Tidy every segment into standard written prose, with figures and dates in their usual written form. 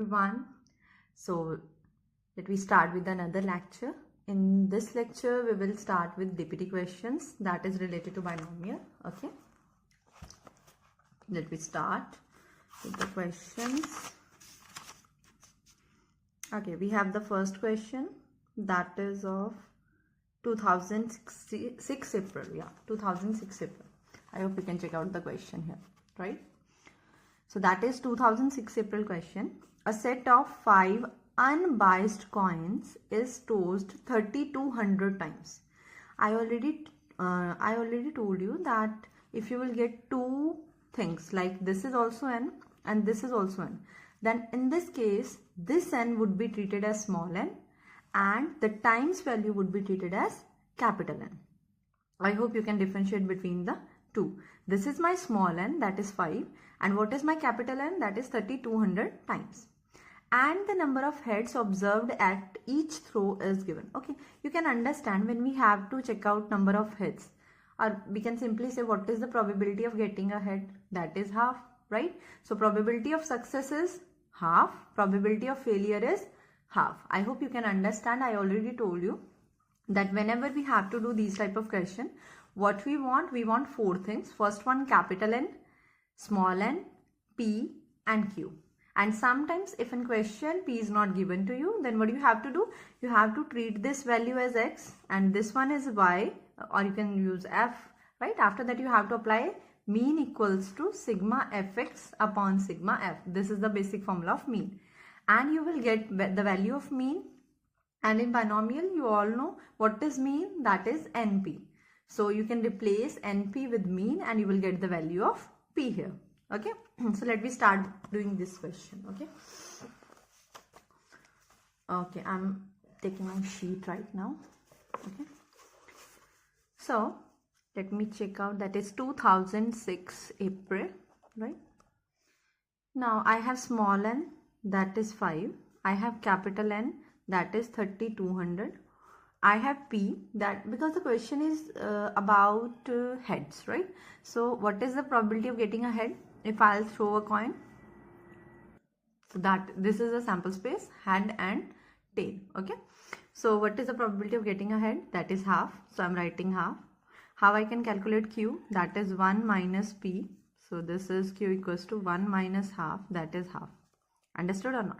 everyone. So let me start with another lecture. In this lecture we will start with DPT questions that is related to binomial. Okay, let me start with the questions. Okay, we have the first question that is of 2006 April. 2006 April. I hope you can check out the question here, right? So that is 2006 April question. A set of 5 unbiased coins is tossed 3200 times. I already told you that if you will get two things like this is also n and this is also n, then in this case this n would be treated as small n and the times value would be treated as capital N. I hope you can differentiate between the two. This is my small n, that is 5, and what is my capital N, that is 3200 times. And the number of heads observed at each throw is given. Okay, you can understand when we have to check out number of heads, or we can simply say what is the probability of getting a head, that is half, right? So probability of success is half, probability of failure is half. I hope you can understand. I already told you that whenever we have to do these type of question, what we want 4 things. First one, capital N, small n, p and q. And sometimes if in question p is not given to you, then what you have to do, you have to treat this value as x and this one is y, or you can use f, right? After that you have to apply mean equals to sigma fx upon sigma f. This is the basic formula of mean, and you will get the value of mean. And in binomial you all know what is mean, that is np. So you can replace np with mean and you will get the value of p here. Okay, so let me start doing this question. Okay, I'm taking my sheet right now. Okay, so let me check out, that is 2006 April, right? Now I have small n, that is 5. I have capital N, that is 3200. I have p, that because the question is about heads, right? So what is the probability of getting a head if I'll throw a coin? So that this is a sample space, head and tail. Okay, so what is the probability of getting a head? That is half, so I'm writing half. How I can calculate q? That is 1 minus p. So this is q equals to 1 minus half, that is half. Understood or not?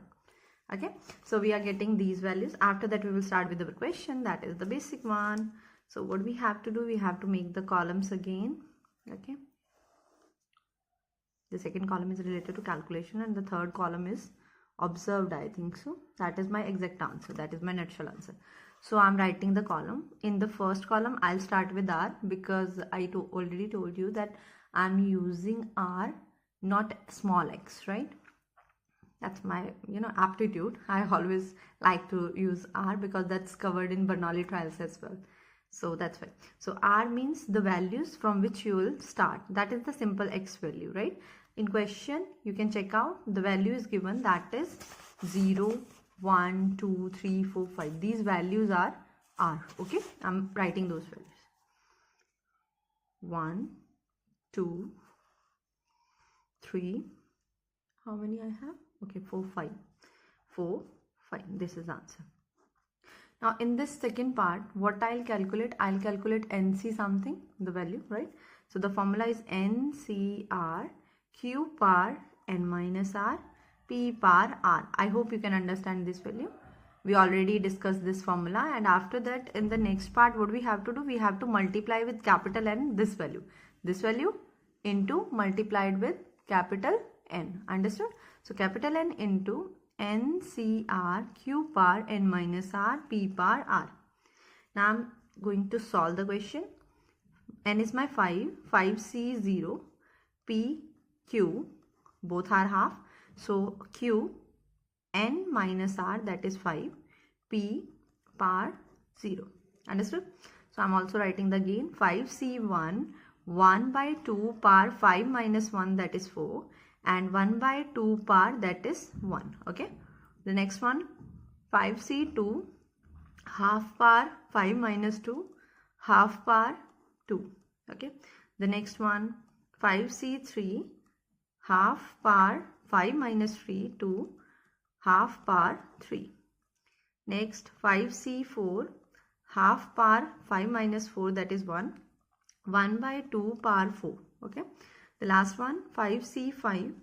Okay, so we are getting these values. After that we will start with the question, that is the basic one. So what we have to do, we have to make the columns again. Okay, the second column is related to calculation and the third column is observed, I think so. That is my exact answer, that is my nutshell answer. So I'm writing the column. In the first column I'll start with r, because I already told you that I'm using r, not small x, right? That's my aptitude. I always like to use r because that's covered in Bernoulli trials as well. So that's why. So r means the values from which you will start. That is the simple x value, right? In question you can check out the value is given, that is 0, 1, 2, 3, 4, 5. These values are r. Okay, I'm writing those values. 1, 2, 3. How many I have? Okay, 4, 5. 4, 5. This is answer. Now in this second part, what I'll calculate NC something, the value, right? So the formula is NCR Q par N minus R P par R. I hope you can understand this value. We already discussed this formula, and after that in the next part what we have to do, we have to multiply with capital N this value into multiplied with capital N. Understood? So capital N into NCR Q par N minus R P par R. Now I'm going to solve the question. N is my 5, 5C 0, P, Q, both are half. So Q, N minus R, that is 5, P par 0. Understood? So I'm also writing the again 5C1, 1 by 2 par 5 minus 1, that is 4. And 1 by 2 par, that is 1. Okay, the next one 5C2, half par 5 minus 2, half par 2. Okay, the next one 5C3, half par 5 minus 3, 2, half power 3. Next 5c4 half power 5 minus 4, that is 1. 1 by 2 power 4. Okay. The last one 5c5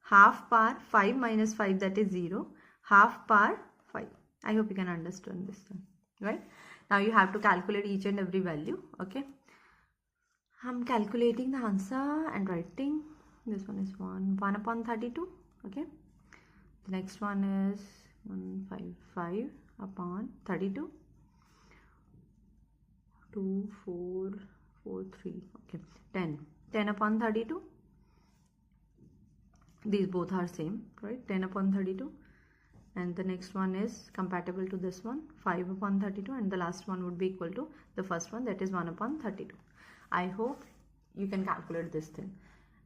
half power 5 minus 5, that is 0. Half power 5. I hope you can understand this one. Right. Now you have to calculate each and every value. Okay. I'm calculating the answer and writing. This one is 1 upon 32. Okay. The next one is 155 upon 32. 2 4 4 3. Okay. 10 upon 32. These both are same, right? 10 upon 32. And the next one is compatible to this one, 5 upon 32, and the last one would be equal to the first one, that is 1 upon 32. I hope you can calculate this thing.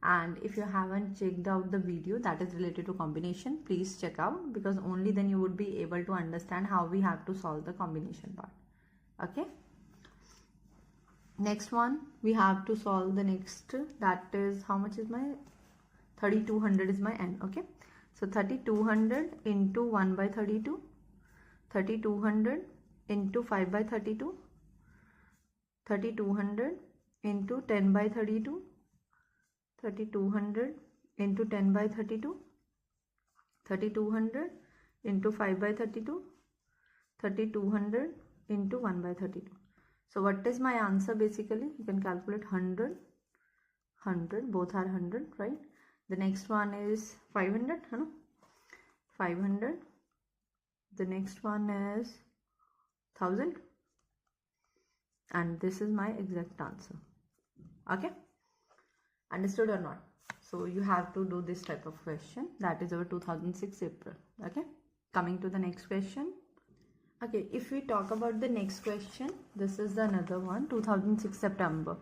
And if you haven't checked out the video that is related to combination, please check out, because only then you would be able to understand how we have to solve the combination part. Okay. Next one, we have to solve the next, that is, how much is my 3200 is my n. Okay. So 3200 into 1 by 32, 3200 into 5 by 32, 3200 into 10 by 32, 3200 into 10 by 32, 3200 into 5 by 32, 3200 into 1 by 32. So what is my answer basically? You can calculate 100, 100, both are 100, right? The next one is 500, 500. The next one is 1000. And this is my exact answer. Okay. Understood or not? So you have to do this type of question. That is our 2006 April. Okay. Coming to the next question. Okay. If we talk about the next question, this is another one, 2006 September.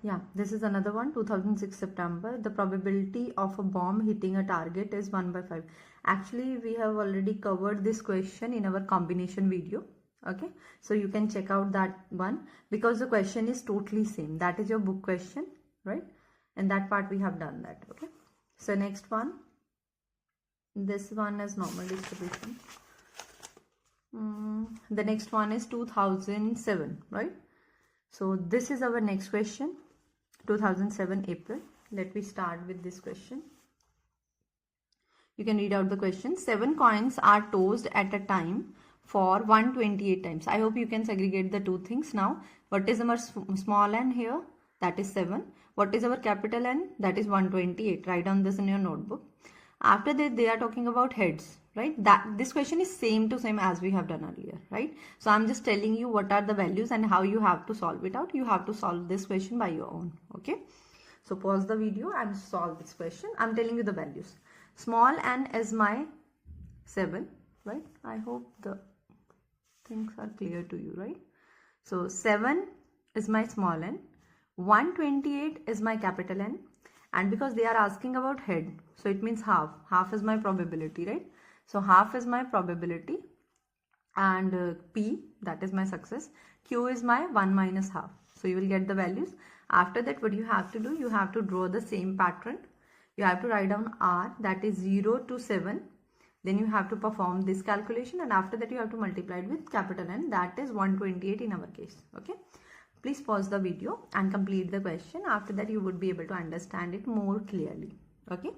Yeah, this is another one, 2006 September. The probability of a bomb hitting a target is 1 by 5. Actually, we have already covered this question in our combination video. Okay, so you can check out that one, because the question is totally same. That is your book question, right? And that part we have done that. Okay, so next one, this one is normal distribution. The next one is 2007, right? So this is our next question, 2007 April. Let me start with this question. You can read out the question. 7 coins are tossed at a time for 128 times. I hope you can segregate the two things now. What is our small n here? That is 7. What is our capital N? That is 128. Write down this in your notebook. After that, they are talking about heads, right? This question is same to same as we have done earlier, right? So I'm just telling you what are the values and how you have to solve it out. You have to solve this question by your own. Okay. So pause the video and solve this question. I'm telling you the values. Small n is my 7, right? I hope the things are clear to you, right? So 7 is my small n. 128 is my capital N. And because they are asking about head, so it means half. Half is my probability, right? So half is my probability, and P, that is my success. Q is my 1 minus half. So you will get the values. After that, what you have to do, you have to draw the same pattern. You have to write down R, that is 0 to 7. Then you have to perform this calculation, and after that you have to multiply it with capital N, that is 128 in our case. Okay. Please pause the video and complete the question. After that, you would be able to understand it more clearly. Okay.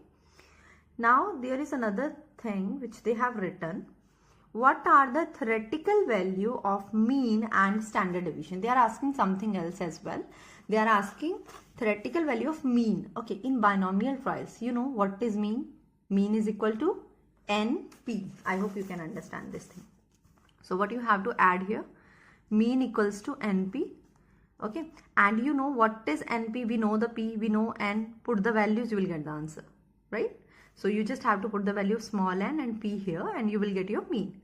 Now, there is another thing which they have written. What are the theoretical value of mean and standard deviation? They are asking something else as well. They are asking theoretical value of mean. Okay. In binomial trials, you know what is mean? Mean is equal to NP. I hope you can understand this thing. So, what you have to add here? Mean equals to NP. Okay, and you know what is NP, we know the P, we know N, put the values, you will get the answer, right? So you just have to put the value of small n and P here and you will get your mean.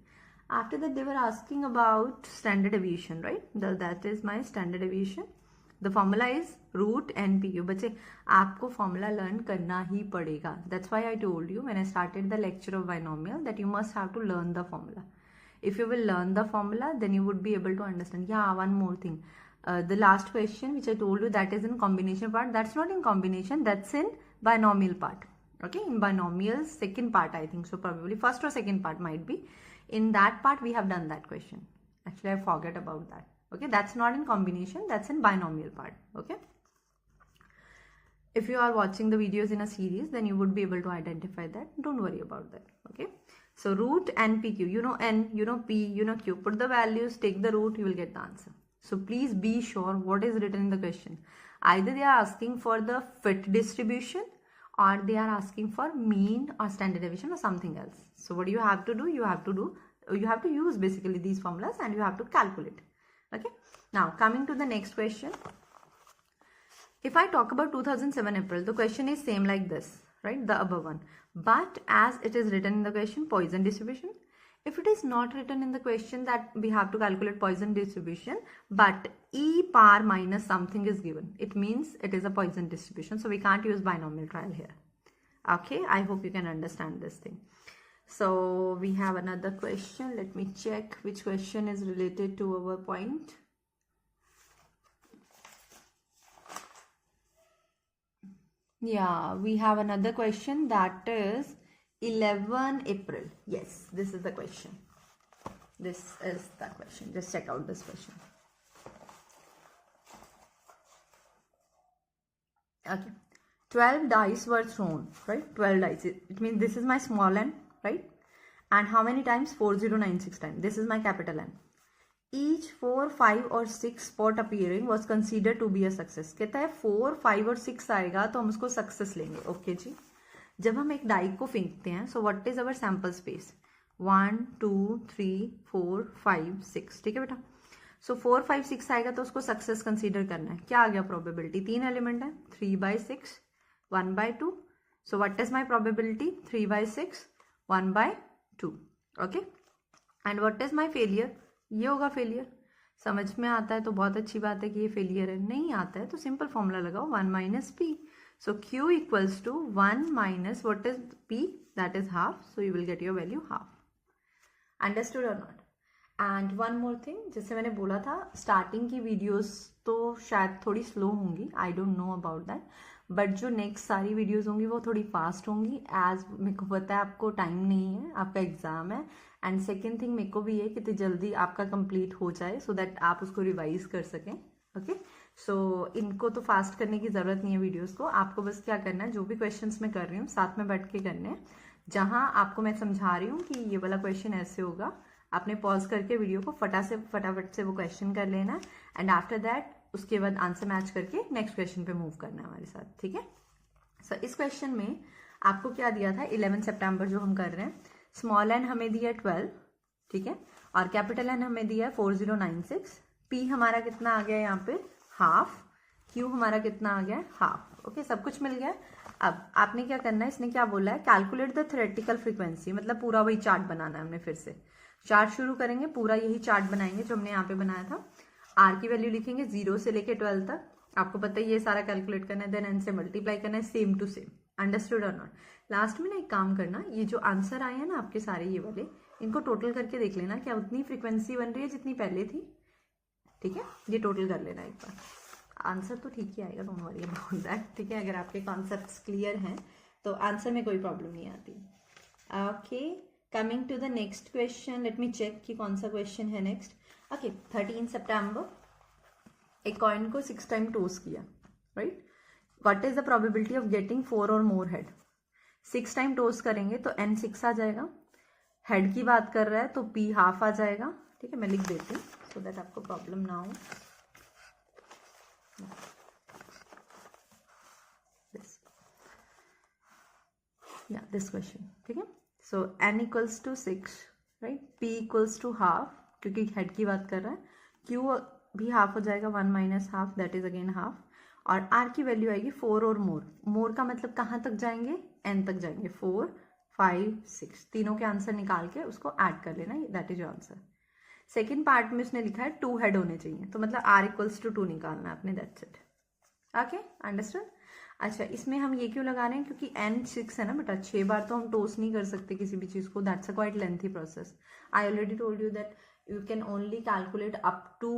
After that, they were asking about standard deviation, right? That is my standard deviation. The formula is root NPQ. बच्चे आपको formula learn करना ही पड़ेगा. That's why I told you when I started the lecture of binomial that you must have to learn the formula. If you will learn the formula, then you would be able to understand. Yeah, one more thing. The last question which I told you, that is in combination part. That's not in combination, that's in binomial part. Okay, in binomials, second part I think so, probably first or second part might be. In that part we have done that question. Actually, I forget about that. Okay, that's not in combination, that's in binomial part. Okay, if you are watching the videos in a series, then you would be able to identify that. Don't worry about that. Okay, so root and pq, you know n, you know p, you know q, put the values, take the root, you will get the answer. So please be sure what is written in the question. Either they are asking for the fit distribution, or they are asking for mean or standard deviation or something else. So what you have to do, you have to use basically these formulas and you have to calculate. Okay, now coming to the next question. If I talk about 2007 April, the question is same like this, right? The above one. But as it is written in the question, Poisson distribution. If it is not written in the question that we have to calculate Poisson distribution, but e power minus something is given, it means it is a Poisson distribution. So we can't use binomial trial here. Okay, I hope you can understand this thing. So we have another question. Let me check which question is related to our point. Yeah, we have another question, that is 11 April. Yes, this is the question. This is the question. Just check out this question. Okay, 12 dice were thrown, right? 12 dice. It means this is my small n, right? And how many times? 4096 times. This is my capital N. Each 4, 5 और 6 spot appearing was considered to be a success. कहता है 4, 5 और 6 आएगा तो हम उसको success लेंगे. Okay जी. जब हम एक डाई को फेंकते हैं, so what is our sample space? 1, 2, 3, 4, 5, 6. ठीक है बेटा. सो 4, 5, 6 आएगा तो उसको सक्सेस कंसीडर करना है. क्या आ गया प्रोबेबिलिटी? 3 एलिमेंट है. 3/6, 1/2. So what is my probability? 3/6, 1/2. Okay. And what is my failure? ये होगा फेलियर. समझ में आता है तो बहुत अच्छी बात है कि ये फेलियर है. नहीं आता है तो सिंपल फॉर्मूला लगाओ, 1 - p. So q equals to 1 - what is p? That is half. So you will get your value half. Understood or not? And one more thing, जैसे मैंने बोला था स्टार्टिंग की वीडियोस तो शायद थोड़ी स्लो होंगी. I don't know about that. But जो नेक्स्ट सारी वीडियोस होंगी वो थोड़ी फास्ट होंगी. एज मेरे को पता है आपको टाइम नहीं है, आपका एग्जाम है. एंड सेकेंड थिंग मेरे को भी है कितनी जल्दी आपका कंप्लीट हो जाए सो दैट आप उसको रिवाइज कर सकें. ओके, सो इनको तो फास्ट करने की ज़रूरत नहीं है वीडियोस को. आपको बस क्या करना है, जो भी क्वेश्चंस मैं कर रही हूँ साथ में बैठ के करने हैं. जहाँ आपको मैं समझा रही हूँ कि ये वाला क्वेश्चन ऐसे होगा, आपने पॉज करके वीडियो को फटाफट से वो क्वेश्चन कर लेना है. एंड आफ्टर दैट उसके बाद आंसर मैच करके नेक्स्ट क्वेश्चन पे मूव करना है हमारे साथ. ठीक है. सो इस क्वेश्चन में आपको क्या दिया था? 11 सितंबर जो हम कर रहे हैं. स्मॉल एन हमें दिया 12, ठीक है, और कैपिटल एन हमें दिया 4096. पी हमारा कितना आ गया यहाँ पे? हाफ. क्यू हमारा कितना आ गया? हाफ. ओके, सब कुछ मिल गया. अब आपने क्या करना है, इसने क्या बोला है? Calculate the theoretical frequency. मतलब पूरा वही चार्ट बनाना है हमने. फिर से चार्ट शुरू करेंगे, पूरा यही चार्ट बनाएंगे जो हमने यहाँ पे बनाया था. आर की वैल्यू लिखेंगे 0 से लेके 12 तक. आपको पता है ये सारा कैलकुलेट करना है, देन एन से मल्टीप्लाई करना है, सेम टू सेम. अंडरस्टूड और नॉट? लास्ट में ना एक काम करना, ये जो आंसर आए हैं ना आपके सारे ये वाले, इनको टोटल करके देख लेना क्या उतनी फ्रीक्वेंसी बन रही है जितनी पहले थी. ठीक है, ये टोटल कर लेना एक बार. आंसर तो ठीक ही आएगा, डोंट वरी अबाउट दैट. ठीक है, अगर आपके कॉन्सेप्ट्स क्लियर हैं तो आंसर में कोई प्रॉब्लम नहीं आती. Okay, coming to the next question. Let me check कि कौन सा क्वेश्चन है नेक्स्ट. ओके, 13 सितंबर एक कॉइन को 6 टाइम टॉस किया, right? What is the probability of getting 4 और मोर हेड? 6 टाइम टॉस करेंगे तो n 6 आ जाएगा. हेड की बात कर रहा है तो p हाफ आ जाएगा. ठीक है, मैं लिख देती हूँ सो दैट आपको प्रॉब्लम ना हो. This question. ठीक है, so n equals to 6, right? p equals to half क्योंकि हेड की बात कर रहा है. q भी हाफ हो जाएगा, 1 - half, that is again half. और r की वैल्यू आएगी 4 और मोर. मोर का मतलब कहाँ तक जाएंगे? n तक जाएंगे. 4, 5, 6 तीनों के आंसर निकाल के उसको ऐड कर लेना, that is your answer. Second part में उसने लिखा है 2 हेड होने चाहिए, तो मतलब r इक्वल्स टू 2 निकालना है आपने, दैट्स इट. Okay, understood. अच्छा, इसमें हम ये क्यों लगा रहे हैं? क्योंकि n 6 है ना बेटा, 6 बार तो हम टोस नहीं कर सकते किसी भी चीज़ को. That's a quite lengthy process. I already told you that you can only calculate up to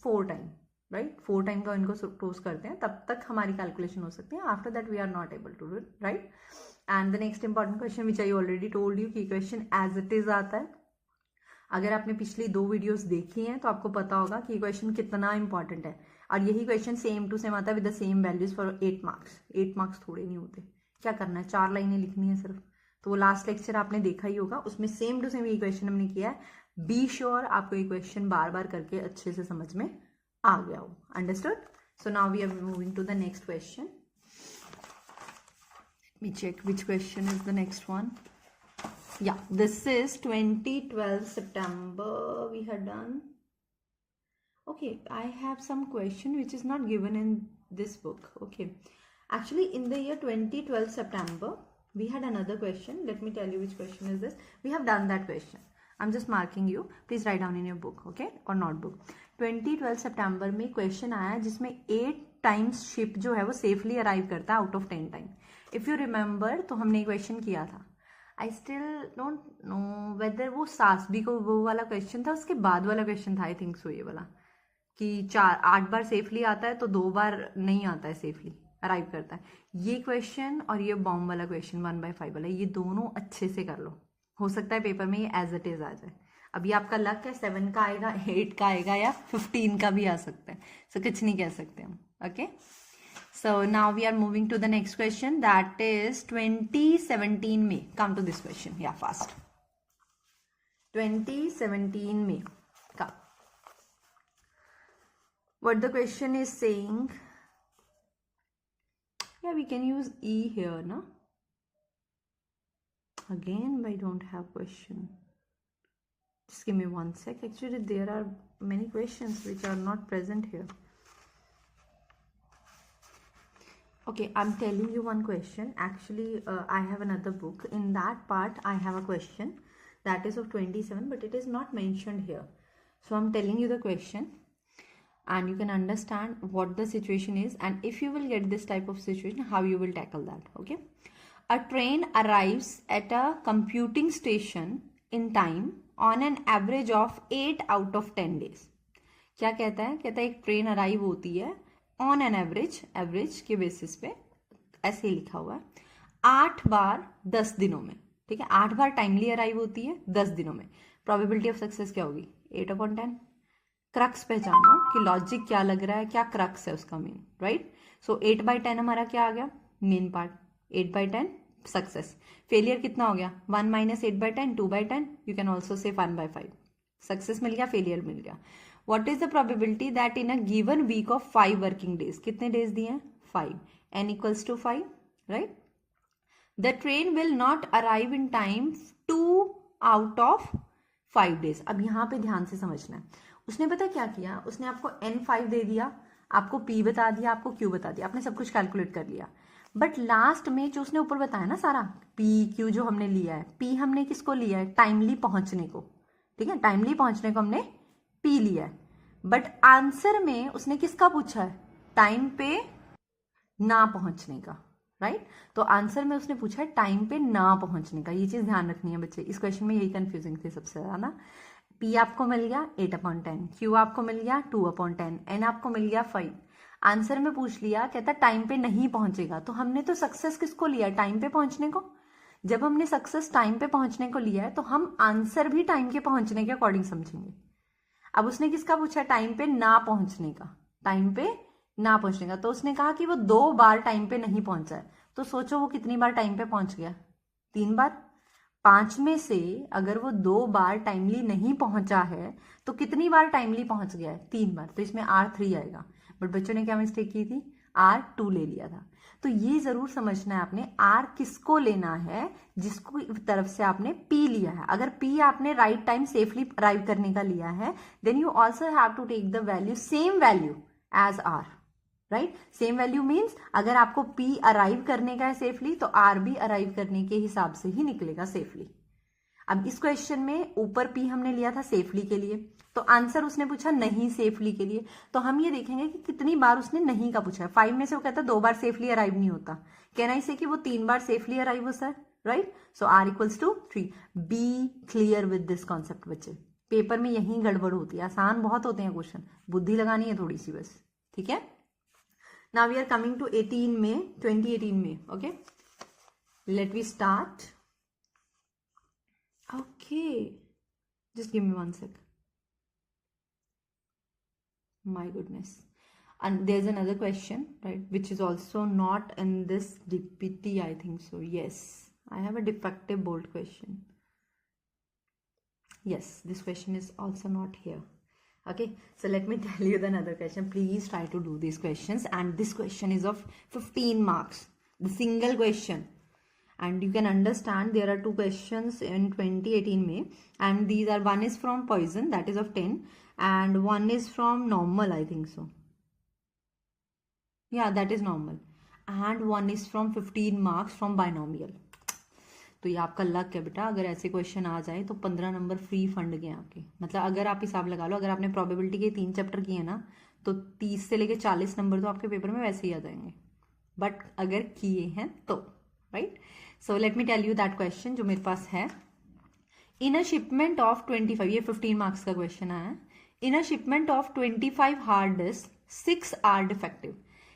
4 time, right 4 time का इनको टोस करते हैं तब तक हमारी कैलकुलेशन हो सकती है. After that we are not able to do it, right. And the next important question which I already told you कि क्वेश्चन एज इट इज आता है. अगर आपने पिछली 2 वीडियोस देखी हैं तो आपको पता होगा कि क्वेश्चन कितना इंपॉर्टेंट है. और यही क्वेश्चन सेम टू सेम आता है with the same values for 8 marks. 8 marks थोड़े नहीं होते. क्या करना है, 4 लाइनें लिखनी है सिर्फ. तो वो लास्ट लेक्चर आपने देखा ही होगा, उसमें सेम टू सेम ये क्वेश्चन हमने किया है. बी श्योर आपको ये क्वेश्चन बार बार करके अच्छे से समझ में आ गया हो. Understood. So now we are moving to the next question. Let me check which question is the next one. Yeah, this is 2012 September we had done. Okay, I have some question which is not given in this book. Okay, actually in the year 2012 September we had another question. Let me tell you which question is this. We have done that question. I'm just marking you. Please write down in your book, okay, or notebook. 2012 September में question आया जिसमें 8 times ship जो है वो safely arrive करता है out of 10 time. If you remember तो हमने क्वेश्चन किया था. I still don't know whether वो सासबी को वो वाला क्वेश्चन था, उसके बाद वाला क्वेश्चन था. आई थिंक सो ये वाला कि 8 बार सेफली आता है तो 2 बार नहीं आता है, सेफली अराइव करता है. ये क्वेश्चन और ये बॉम्ब वाला क्वेश्चन 1/5 वाला, ये दोनों अच्छे से कर लो. हो सकता है पेपर में ये एज इट इज आ जाए. अभी आपका लक है 7 का आएगा, 8 का आएगा या 15 का भी आ सकता है. सो कुछ नहीं कह सकते हम. Okay, so now we are moving to the next question, that is 2017 में. come to this question, yeah, fast. 2017 में come. What the question is saying, yeah, we can use E here, no? Again I don't have question. Just give me 1 sec. Actually there are many questions which are not present here. Okay, I'm telling you one question. Actually I have another book. In that part I have a question that is of 27, but it is not mentioned here. So I'm telling you the question and you can understand what the situation is, and if you will get this type of situation, how you will tackle that. Okay, a train arrives at a computing station in time on an average of 8 out of 10 days. क्या कहता है? कहता है एक train arrive होती है on an average के basis पे, ऐसे ही लिखा हुआ है, 8 बार 10 दिनों में. ठीक है, 8 बार टाइमली अराइव होती है 10 दिनों में. प्रोबेबिलिटी ऑफ सक्सेस क्या होगी? 8/10. क्रक्स पहचानो कि लॉजिक क्या लग रहा है, क्या क्रक्स है उसका मेन, राइट. सो 8/10 हमारा क्या आ गया? Main part. 8/10 सक्सेस. फेलियर कितना हो गया? 1 - 8/10, 2/10. You can also say 1/5. Success मिल गया, फेलियर मिल गया. What is the probability that in a given week of 5 working days, कितने डेज दिए हैं? 5. n equals to 5, right? The train will not arrive in time 2 out of 5 days. अब यहाँ पे ध्यान से समझना है. उसने पता क्या किया? उसने आपको n5 दे दिया, आपको p बता दिया, आपको q बता दिया, आपने सब कुछ कैलकुलेट कर लिया. बट लास्ट में जो उसने ऊपर बताया ना सारा p q जो हमने लिया है, p हमने किसको लिया है? टाइमली पहुंचने को. ठीक है, टाइमली पहुंचने को हमने p लिया है. बट आंसर में उसने किसका पूछा है? टाइम पे ना पहुंचने का, राइट. तो आंसर में उसने पूछा है टाइम पे ना पहुंचने का. ये चीज ध्यान रखनी है बच्चे, इस क्वेश्चन में यही कंफ्यूजिंग थी सबसे ज्यादा. p आपको मिल गया 8/10, q आपको मिल गया 2/10, n आपको मिल गया 5. आंसर में पूछ लिया, कहता टाइम पे नहीं पहुंचेगा. तो हमने तो सक्सेस किसको लिया? टाइम पे पहुंचने को. जब हमने सक्सेस टाइम पे पहुंचने को लिया है तो हम आंसर भी टाइम के पहुंचने के अकॉर्डिंग समझेंगे. अब उसने किसका पूछा? टाइम पे ना पहुंचने का. टाइम पे ना पहुंचने का, तो उसने कहा कि वो 2 बार टाइम पे नहीं पहुंचा है. तो सोचो वो कितनी बार टाइम पे पहुंच गया? 3 बार. 5 में से अगर वो 2 बार टाइमली नहीं पहुंचा है तो कितनी बार टाइमली पहुंच गया है? 3 बार. तो इसमें R3 आएगा. बट बच्चों ने क्या मिस्टेक की थी? R2 ले लिया था. तो ये जरूर समझना है आपने, R किसको लेना है? जिसको तरफ से आपने P लिया है. अगर P आपने राइट टाइम सेफली अराइव करने का लिया है, then you also have to take the value, same value as R, right. Same value means अगर आपको P अराइव करने का है सेफली तो R भी अराइव करने के हिसाब से ही निकलेगा सेफली. अब इस क्वेश्चन में ऊपर P हमने लिया था सेफली के लिए, तो आंसर उसने पूछा नहीं सेफली के लिए. तो हम ये देखेंगे कि कितनी बार उसने नहीं का पूछा है. 5 में से वो कहता है 2 बार सेफली अराइव नहीं होता. कहना इसे कि वो 3 बार सेफली अराइव होता है, right. So R equals to 3. Be clear with this concept बच्चे, पेपर में यही गड़बड़ होती है, आसान बहुत होते हैं क्वेश्चन, बुद्धि लगानी है थोड़ी सी बस, ठीक है। Now we are coming to 18 में 2018 में, okay, let we start. Okay, just give me 1 sec. My goodness. And there's another question, right, which is also not in this DPT, I think so. Yes, I have a defective bold question. Yes, this question is also not here. Okay, so let me tell you the another question. Please try to do these questions, and this question is of 15 marks, the single question. And you can understand there are two questions in 2018 May, and these are, one is from poison, that is of 10, and one is from normal, I think so. Yeah, that is normal, and one is from 15 marks from binomial. तो ये आपका luck है बेटा, अगर ऐसे question आ जाए तो 15 number free fund गए आपके। मतलब अगर आप हिसाब लगा लो, अगर आपने प्रोबेबिलिटी के 3 चैप्टर किए ना तो 30 से लेके 40 नंबर तो आपके पेपर में वैसे ही आ जाएंगे, बट अगर किए हैं तो, right. So let me tell you that question जो मेरे पास है। इन अ शिपमेंट ऑफ 25, ये 15 मार्क्स का क्वेश्चन आया। In a shipment of 25 hard disk 6 are defective.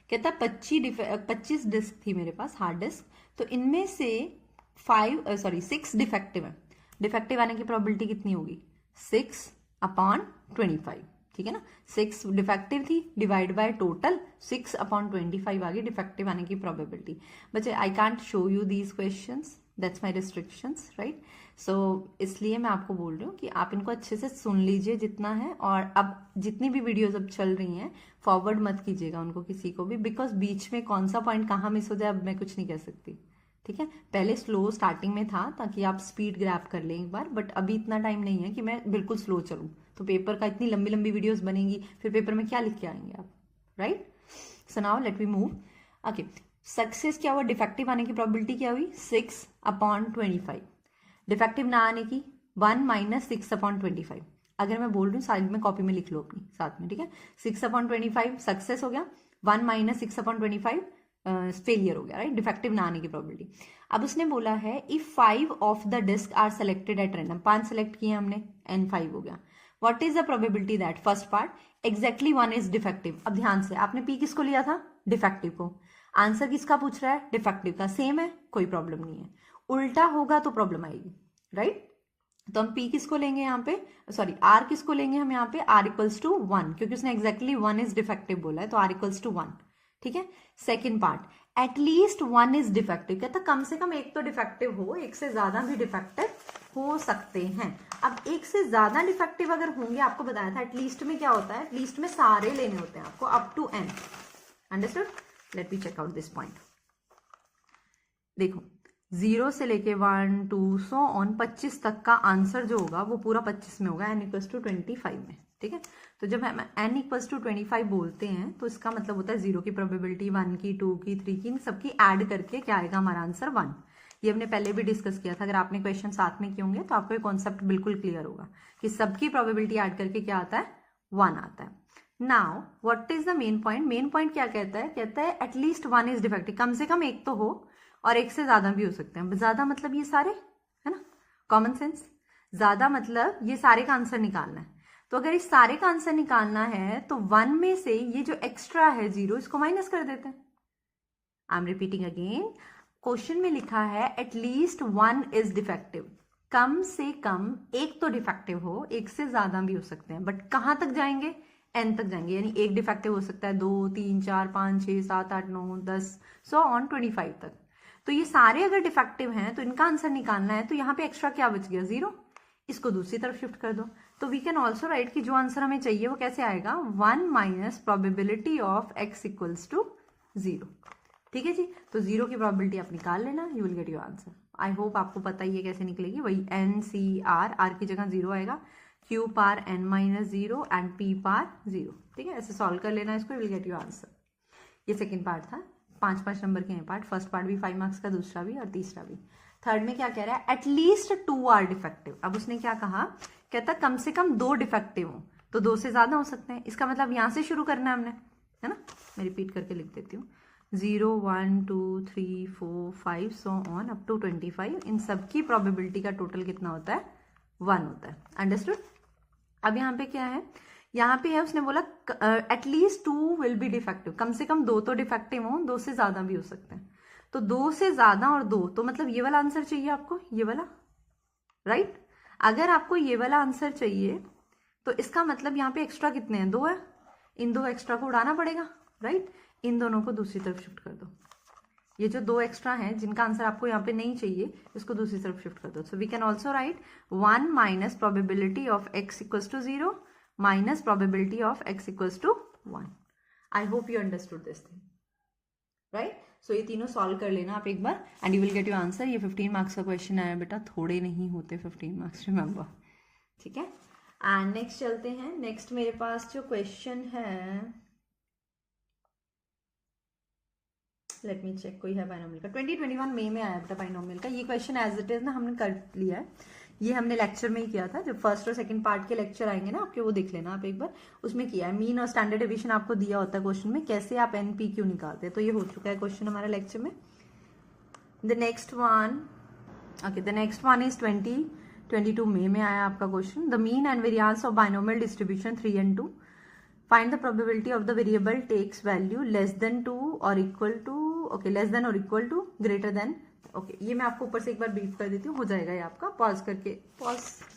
कहता है 25 डिस्क थी मेरे पास हार्ड डिस्क, तो इनमें से 6 डिफेक्टिव है। डिफेक्टिव आने की प्रोबेबिलिटी कितनी होगी? 6/25, ठीक है ना। 6 डिफेक्टिव थी, डिवाइड बाय टोटल 6/25 आ गई डिफेक्टिव आने की प्रोबेबिलिटी। बच्चे I can't show you these questions, that's my restrictions, right. So इसलिए मैं आपको बोल रही हूँ कि आप इनको अच्छे से सुन लीजिए जितना है, और अब जितनी भी वीडियोज अब चल रही हैं फॉरवर्ड मत कीजिएगा उनको किसी को भी, बिकॉज बीच में कौन सा पॉइंट कहाँ मिस हो जाए अब मैं कुछ नहीं कह सकती, ठीक है। पहले स्लो स्टार्टिंग में था ताकि आप स्पीड ग्रैब कर लें एक बार, बट अभी इतना टाइम नहीं है कि मैं बिल्कुल स्लो चलूँ, तो पेपर का इतनी लंबी लंबी वीडियोस बनेंगी, फिर पेपर में क्या लिख के आएंगे आप, right. So now let we move. Okay, success क्या हुआ? डिफेक्टिव आने की प्रोबेबिलिटी क्या हुई? 6/25। डिफेक्टिव ना आने की 1 - 6/25। अगर मैं बोल रही हूँ साइड में कॉपी में लिख लो अपनी साथ में, ठीक है। 6/25 सक्सेस हो गया, 1 - 6/25 फेलियर हो गया, राइट। डिफेक्टिव ना आने की प्रोबेबिलिटी। अब उसने बोला है if 5 of the disk are selected at random, 5 select किए हमने, N5 हो गया। What is the probability that, first part exactly 1 is defective. अब ध्यान से, आपने P किसको लिया था? डिफेक्टिव को। आंसर किसका पूछ रहा है? डिफेक्टिव का। सेम है, कोई प्रॉब्लम नहीं है। उल्टा होगा तो प्रॉब्लम आएगी, राइट। तो हम P किसको लेंगे यहाँ पे, सॉरी R किसको लेंगे हम यहाँ पे? R = 1, क्योंकि उसने एग्जैक्टली 1 इज डिफेक्टिव बोला है, तो R = 1, ठीक है। Second part, at least 1 is defective. कहता कम से कम एक तो डिफेक्टिव हो, एक से ज्यादा भी डिफेक्टिव हो सकते हैं। अब एक से ज्यादा डिफेक्टिव अगर होंगे, आपको बताया था एटलीस्ट में क्या होता है, एटलीस्ट में सारे लेने होते हैं आपको up to n, understood. Let me check out this point. देखो 0 से लेके 1 2 सो ऑन 25 तक का आंसर जो होगा वो पूरा 25 में होगा, n = 25 में, ठीक है। तो जब हम n = 25 बोलते हैं तो इसका मतलब होता है 0 की प्रोबेबिलिटी, 1 की, 2 की, 3 की, इन सबकी ऐड करके क्या आएगा हमारा आंसर? 1। ये हमने पहले भी डिस्कस किया था, अगर आपने क्वेश्चन साथ में किए होंगे तो आपको ये कॉन्सेप्ट बिल्कुल क्लियर होगा कि सबकी प्रोबेबिलिटी ऐड करके क्या आता है? 1 आता है। Now what is the main point? Main point क्या कहता है? कहता है एटलीस्ट 1 इज डिफेक्टिव, कम से कम एक तो हो, और एक से ज्यादा भी हो सकते हैं। ज्यादा मतलब ये सारे, है ना, कॉमन सेंस। ज्यादा मतलब ये सारे का आंसर निकालना है। तो अगर इस सारे का आंसर निकालना है तो 1 में से ये जो एक्स्ट्रा है 0, इसको माइनस कर देते हैं। I am repeating again, question में लिखा है एटलीस्ट 1 इज डिफेक्टिव, कम से कम एक तो डिफेक्टिव हो, एक से ज्यादा भी हो सकते हैं, बट कहां तक जाएंगे? n तक जाएंगे, यानी एक डिफेक्टिव हो सकता है, 2 3 4 5 6 7 8 9 10 सो ऑन 25 तक। तो ये सारे अगर डिफेक्टिव हैं तो इनका आंसर निकालना है, तो यहाँ पे एक्स्ट्रा क्या बच गया? 0। इसको दूसरी तरफ शिफ्ट कर दो, तो वी कैन ऑल्सो राइट कि जो आंसर हमें चाहिए वो कैसे आएगा? 1 - प्रोबेबिलिटी ऑफ x = 0, ठीक है जी। तो 0 की प्रोबेबिलिटी आप निकाल लेना, you will get your answer. I hope आपको पता ही है कैसे निकलेगी। वही NCR, R की जगह 0 आएगा, Q par n - 0 and P पार 0, ठीक है। ऐसे सॉल्व कर लेना इसको, you will get your answer. ये सेकेंड पार्ट था, 5 नंबर के हैं पार्ट। फर्स्ट पार्ट भी 5 मार्क्स का, दूसरा भी और तीसरा भी। थर्ड में क्या कह रहा है? At least 2 are defective. अब उसने क्या कहा? कहता कम से कम 2 डिफेक्टिव हो, तो 2 से ज्यादा हो सकते हैं। इसका मतलब यहां से शुरू करना है हमने, है ना। मैं रिपीट करके लिख देती हूँ, 0 1 2 3 4 5 सो ऑन अप टू 25। इन सबकी प्रोबेबिलिटी का टोटल कितना होता है? 1 होता है, अंडरस्टूड। अब यहाँ पे क्या है, यहाँ पे है उसने बोला एटलीस्ट 2 विल बी डिफेक्टिव, कम से कम 2 तो डिफेक्टिव हो, 2 से ज्यादा भी हो सकते हैं। तो 2 से ज्यादा और 2, तो मतलब ये वाला आंसर चाहिए आपको, ये वाला, राइट। अगर आपको ये वाला आंसर चाहिए तो इसका मतलब यहाँ पे एक्स्ट्रा कितने हैं, 2 है, इन 2 एक्स्ट्रा को उड़ाना पड़ेगा, राइट। इन दोनों को दूसरी तरफ शिफ्ट कर दो, ये जो 2 एक्स्ट्रा हैं जिनका आंसर आपको यहाँ पे नहीं चाहिए, इसको दूसरी तरफ शिफ्ट कर दो। So we can also write 1 minus probability of x equals to 0 minus probability of x equals to 1। I hope you understood this thing, right. So ये तीनों सॉल्व कर लेना आप एक बार and you will get your answer. ये 15 marks का question आया बेटा, थोड़े नहीं होते 15 मार्क्स, रिमेंबर, ठीक है। एंड नेक्स्ट चलते हैं। नेक्स्ट मेरे पास जो क्वेश्चन है, लेट मी चेक, कोई है बाइनोमियल का, 2021 मई में आया बेटा बाइनोमियल का। ये क्वेश्चन एज इट इज ना हमने कर लिया है, ये हमने लेक्चर में ही किया था। जब फर्स्ट और सेकंड पार्ट के लेक्चर आएंगे ना आपके, वो देख लेना आप एक बार, उसमें किया है। मीन और स्टैंडर्ड डेविएशन आपको दिया होता है क्वेश्चन में, कैसे आप NPQ निकालते हैं, तो ये हो चुका है क्वेश्चन हमारे लेक्चर में। The next one, okay, the next one is 2022 मई में आया आपका question. The mean and variance of binomial distribution 3 and 2, find the probability of the variable takes value less than 2 or equal to, okay, less than or equal to, greater than, okay, ये मैं आपको ऊपर से एक बार brief कर देती हूँ, हो जाएगा ये आपका, पॉज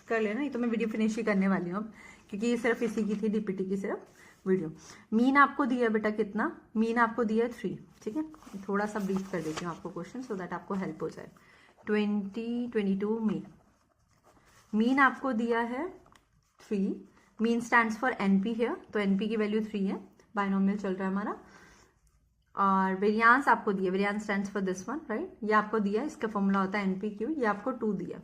कर लेना। ये तो मैं वीडियो फिनिश ही करने वाली हूँ अब, क्योंकि ये सिर्फ इसी की थी, DPT की सिर्फ वीडियो। मीन आपको दिया बेटा कितना, मीन आपको दिया है 3, ठीक है। थोड़ा सा ब्रीफ कर देती हूँ आपको क्वेश्चन, सो दैट आपको हेल्प हो जाए। 2022 में मीन आपको दिया है 3, मीन स्टैंड्स फॉर NP है, तो NP की वैल्यू 3 है, बाइनोमियल चल रहा है हमारा। और वेरिएंस आपको दिया, variance stands for this one, right, ये आपको दिया, इसका फॉर्मूला होता है NPQ, ये आपको 2 दिया।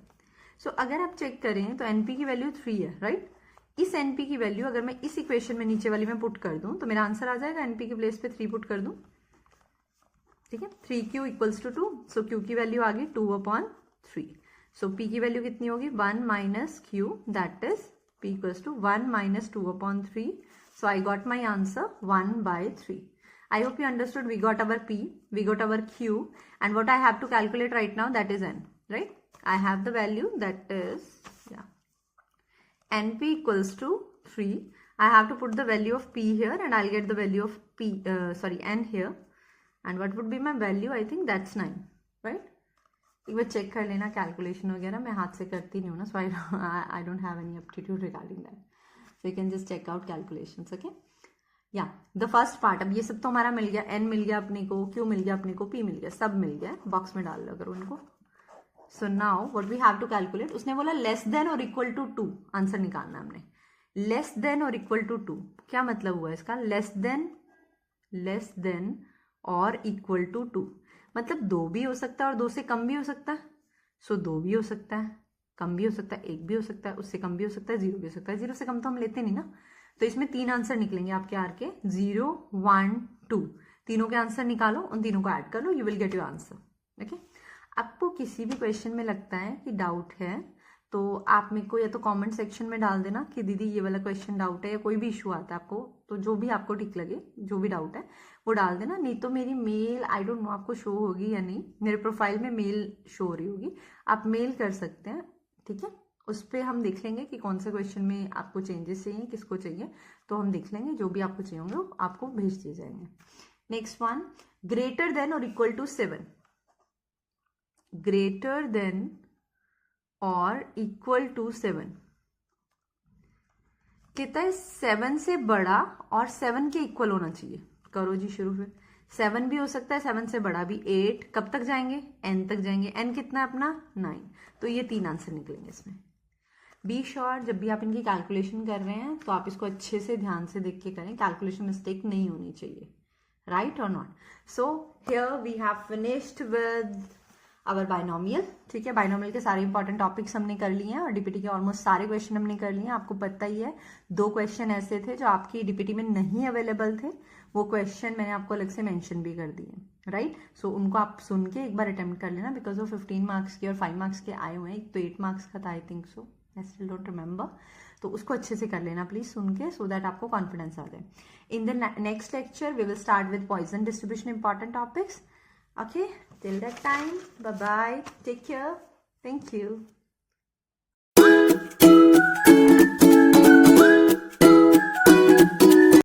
सो अगर आप चेक करें तो NP की वैल्यू 3 है, राइट। इस NP की वैल्यू अगर मैं इस इक्वेशन में नीचे वाली में पुट कर दूं तो मेरा आंसर आ जाएगा, NP के प्लेस पे 3 पुट कर दूं, ठीक है। 3Q equals to 2, so Q की वैल्यू आ गई 2/3। सो P की वैल्यू कितनी होगी, 1 minus Q, that is P equals to 1 minus 2/3. So I got my answer 1/3. I hope you understood. We got our P, we got our Q, and what I have to calculate right now, that is N, right? I have the value, that is, yeah, NP equals to 3. I have to put the value of P here and I'll get the value of N here. And what would be my value? I think that's 9, right? एक बार check कर लेना calculation वगैरह, मैं हाथ से करती नहीं हूँ ना, so I don't have any aptitude regarding that, so you can just check out calculations, okay. या द फर्स्ट पार्ट, अब ये सब तो हमारा मिल गया, N मिल गया अपने को, Q मिल गया अपने को, P मिल गया, सब मिल गया, बॉक्स में डाल लो अगर उनको। So now what we have to calculate, उसने बोला लेस देन और इक्वल टू 2 आंसर निकालना हमने। लेस देन और इक्वल टू 2 क्या मतलब हुआ इसका, लेस देन और इक्वल टू 2 मतलब 2 भी हो सकता है और 2 से कम भी हो सकता है। सो 2 भी हो सकता है, कम भी हो सकता है, 1 भी हो सकता है, उससे कम भी हो सकता है, 0 भी हो सकता है। 0 से कम तो हम लेते नहीं ना, तो इसमें 3 आंसर निकलेंगे आपके आर के, 0, 1, 2, तीनों के आंसर निकालो, उन तीनों को ऐड कर लो, you will get your answer, okay. आपको किसी भी क्वेश्चन में लगता है कि डाउट है तो आप मेरे को या तो कमेंट सेक्शन में डाल देना कि दीदी ये वाला क्वेश्चन डाउट है, या कोई भी इशू आता है आपको, तो जो भी आपको ठीक लगे, जो भी डाउट है वो डाल देना। नहीं तो मेरी मेल, आई डोंट नो आपको शो होगी या नहीं, मेरे प्रोफाइल में मेल शो हो रही होगी, आप मेल कर सकते हैं, ठीक है। उस पर हम देख लेंगे कि कौन से क्वेश्चन में आपको चेंजेस चाहिए, किसको चाहिए, तो हम देख लेंगे, जो भी आपको चाहिए होंगे वो आपको भेज दिए जाएंगे। नेक्स्ट वन, ग्रेटर देन और इक्वल टू 7, ग्रेटर देन और इक्वल टू 7 कहता है 7 से बड़ा और 7 के इक्वल होना चाहिए। करो जी शुरू, फिर 7 भी हो सकता है, 7 से बड़ा भी, 8 कब तक जाएंगे, n तक जाएंगे, n कितना है अपना 9, तो ये 3 आंसर निकलेंगे इसमें। बी श्योर जब भी आप इनकी कैलकुलेशन कर रहे हैं तो आप इसको अच्छे से ध्यान से देख के करें, कैलकुलेशन मिस्टेक नहीं होनी चाहिए, राइट और not. So here we have finished with our binomial, ठीक है। बाइनोमियल के सारे इंपॉर्टेंट टॉपिक्स हमने कर लिए हैं और DPT के ऑलमोस्ट सारे क्वेश्चन हमने कर लिए हैं। आपको पता ही है 2 क्वेश्चन ऐसे थे जो आपकी DPT में नहीं अवेलेबल थे, वो क्वेश्चन मैंने आपको अलग से मेंशन भी कर दिए, राइट। सो उनको आप सुन के एक बार अटेम्प्ट कर लेना, बिकॉज वो 15 मार्क्स के और 5 मार्क्स के आए हुए हैं, एक तो 8 मार्क्स का था I think so, I still don't remember, तो उसको अच्छे से कर लेना प्लीज सुन के, सो दैट आपको कॉन्फिडेंस आ जाए। In the next lecture we will start with Poisson distribution important topics, okay, till that time, bye bye, take care, thank you.